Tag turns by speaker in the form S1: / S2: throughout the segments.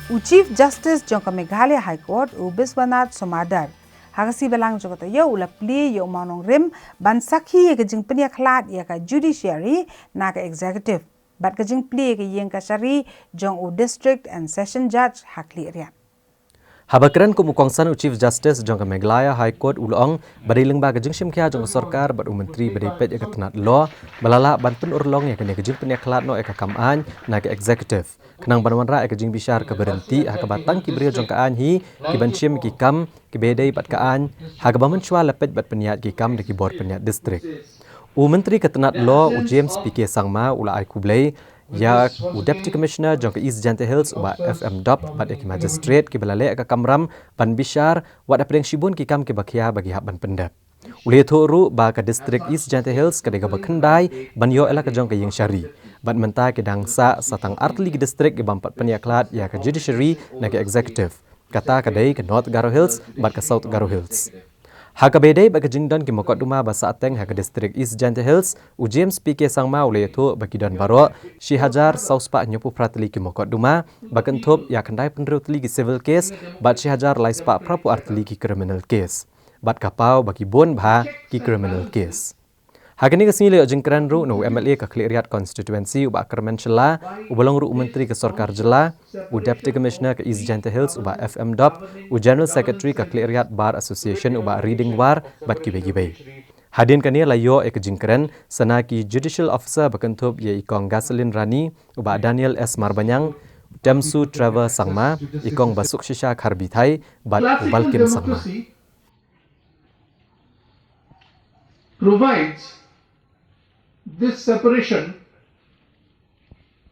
S1: Chief Justice jongka Meghalaya High Court Biswanath Somadar hagasi belang jogata ya ula pli ya manong rim ban sakhi ya jing penia khlat ya ka judiciary na ka executive bat ka jing pli ya yang ka shari jong district and session judge hakli ria
S2: Habakran kumukongsan Chief Justice jongka Meghalaya High Court ulong bariling ba kajing simkya jong sarkar bat menteri badipet ya katnat law balala ban pen urlong ya kene kajing penia khlat no ya kaman na ka executive kenang banwanra ya kajing bishar ka berhenti ha ka batang kibrio jongka an hi ki ban chim ki kam ki bedai bat ka an ha ka bamen chwa lepet bat peniat ki kam de ki board peniat district menteri katnat law James PK Sangma ula ai kublai ya Deputy Commissioner jongka East Gentle Hills ba FM Dop bat ki magistrate ki balale ka kamram ban bishar wat apeng shibun ki kam ki bakhia bagi hab ban pendap ule thoru ba ka district East Gentle Hills ka dega bakhandai ban yo ela ka jongka yang syari bat menta ki dangsa satang artli ki district ki bampat peniaklat ya ka judiciary na ka executive kata ka dei ka North Garo Hills bat ka South Garo Hills Haka bedai bagi jingdan ki mokot duma basa ateng haka district East Gentle Hills James PK Sangma ule itu bagi dan baro si hajar sauspa nyopu pratli ki mokot duma bakan thop ya kandai penrutli ki civil case bat si hajar laispa prapu artli ki criminal case bat kapau bagi bon bha ki criminal case Hagani kesini le jingkran ru no MLA ka Kliriat constituency uba Kermenchela ubalong ru menteri ke Sarkar Jela Deputy Commissioner ke East Gentle Hills uba FM Dop General Secretary ke Kliriat Bar Association uba Reading War bat ki begi bai Hadin kani layo ek jingkran sanaki Judicial Officer bakantup ye ikong Gasolin Rani uba Daniel S Marbanyang Temsu Trevor Sangma ikong Basuk Shisha Kharbithai bat ubalkim Sangma
S3: provides this separation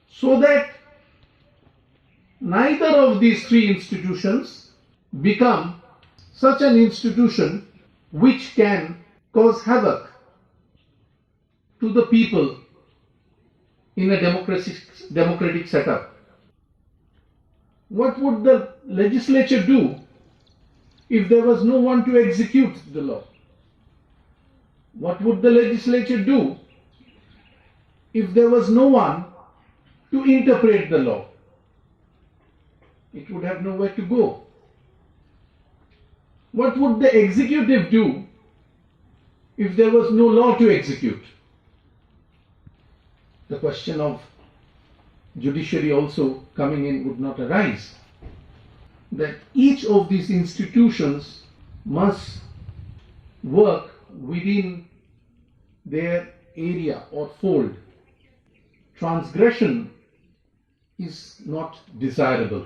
S3: so that neither of these three institutions become such an institution which can cause havoc to the people in a democratic setup. What would the legislature do if there was no one to execute the law? What would the legislature do if there was no one to interpret the law? It would have nowhere to go. What would the executive do if there was no law to execute? The question of judiciary also coming in would not arise. That each of these institutions must work within their area or fold. Transgression is not desirable.